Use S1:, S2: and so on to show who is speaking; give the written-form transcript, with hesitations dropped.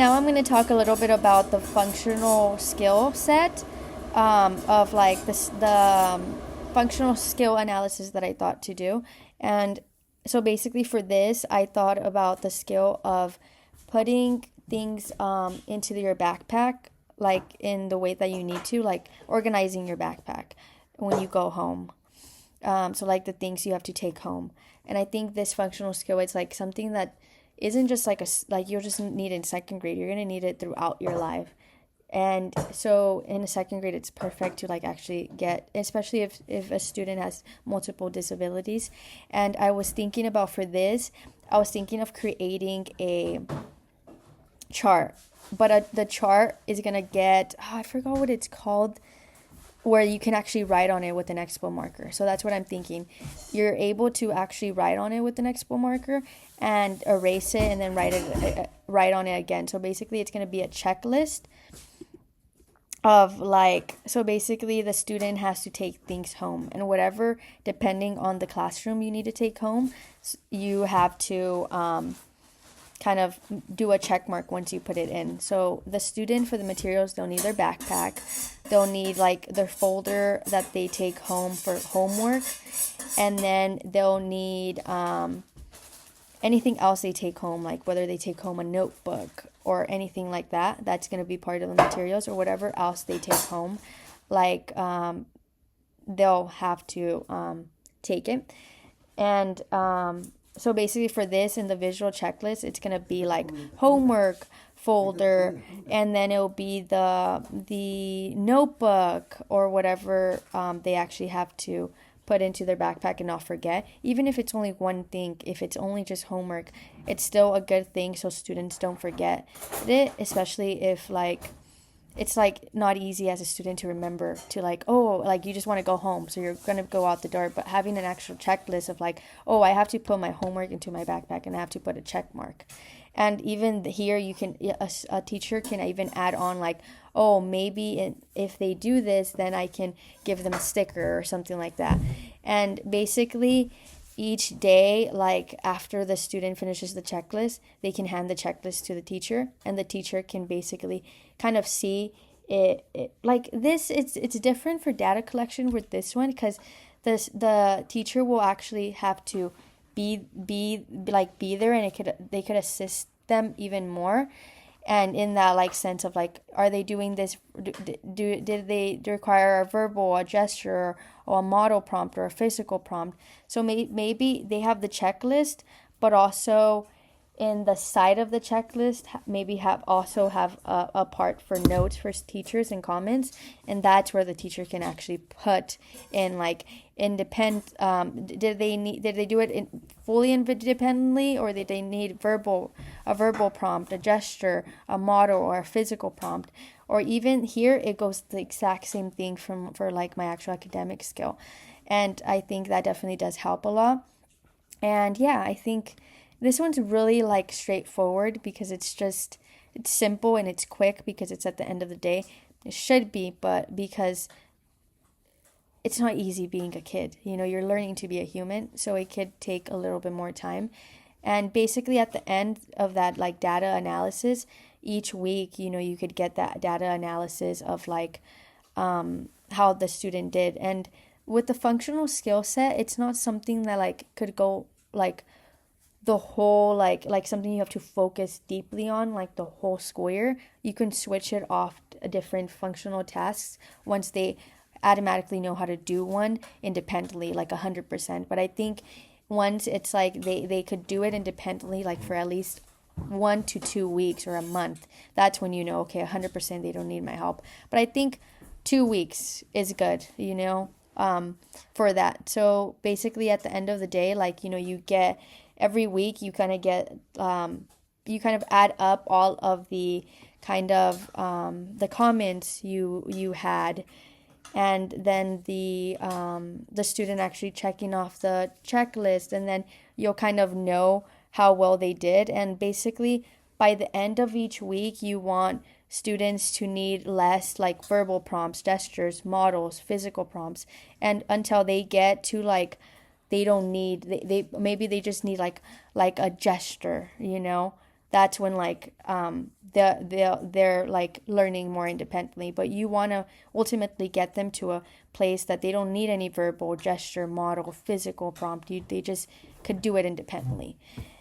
S1: now I'm going to talk a little bit about the functional skill set of like the functional skill analysis that I thought to do. And so basically for this, I thought about the skill of putting things into your backpack, like in the way that you need to, like organizing your backpack when you go home. So like the things you have to take home. And I think this functional skill, it's like something that isn't just like you'll just need it in second grade. You're gonna need it throughout your life. And so in a second grade, it's perfect to like actually get, especially if a student has multiple disabilities. And I was thinking about for this, I was thinking of creating a chart, but the chart is gonna get, I forgot what it's called, where you can actually write on it with an expo marker. So that's what I'm thinking. You're able to actually write on it with an expo marker and erase it and then write on it again. So basically it's going to be a checklist of like, so basically the student has to take things home, and whatever, depending on the classroom you need to take home, you have to kind of do a check mark once you put it in. So the student, for the materials, they'll need their backpack, they'll need like their folder that they take home for homework, and then they'll need anything else they take home, like whether they take home a notebook or anything like that, that's going to be part of the materials, or whatever else they take home, like they'll have to take it. And so basically for this, in the visual checklist, it's going to be like homework folder, and then it'll be the notebook or whatever they actually have to put into their backpack and not forget. Even if it's only one thing, if it's only just homework, it's still a good thing so students don't forget it, especially if like it's like not easy as a student to remember to like, oh, like you just want to go home, so you're going to go out the door. But having an actual checklist of like, oh, I have to put my homework into my backpack and I have to put a check mark. And even here, you can, a teacher can even add on like, oh, maybe if they do this, then I can give them a sticker or something like that. And basically each day, like after the student finishes the checklist, they can hand the checklist to the teacher, and the teacher can basically kind of see it like this. It's different for data collection with this one, because the teacher will actually have to be there, and they could assist them even more. And in that like sense of like, are they doing this, did they require a verbal, a gesture, or a model prompt, or a physical prompt? So maybe they have the checklist, but also in the side of the checklist maybe have a part for notes for teachers and comments, and that's where the teacher can actually put in like independent, did they do it fully independently, or did they need a verbal prompt, a gesture, a model, or a physical prompt? Or even here it goes the exact same thing for like my actual academic skill. And I think that definitely does help a lot. And yeah, I think this one's really like straightforward, because it's simple and it's quick, because it's at the end of the day. It should be, but because it's not easy being a kid. You're learning to be a human, so it could take a little bit more time. And basically at the end of that like data analysis, each week, you could get that data analysis of like how the student did. And with the functional skill set, it's not something that like could go like the whole like something you have to focus deeply on like the whole school year. You can switch it off different functional tasks once they automatically know how to do one independently, like 100%. But I think once it's like they could do it independently, like for at least 1 to 2 weeks or a month, that's when okay, 100% they don't need my help. But I think 2 weeks is good, for that. So basically at the end of the day, like you get every week, you kind of get you kind of add up all of the kind of the comments you had, and then the student actually checking off the checklist, and then you'll kind of know how well they did. And basically by the end of each week, you want students to need less like verbal prompts, gestures, models, physical prompts, and until they get to like they don't need, they maybe they just need like a gesture, that's when like they're like learning more independently. But you want to ultimately get them to a place that they don't need any verbal gesture, model, physical prompt. They just could do it independently.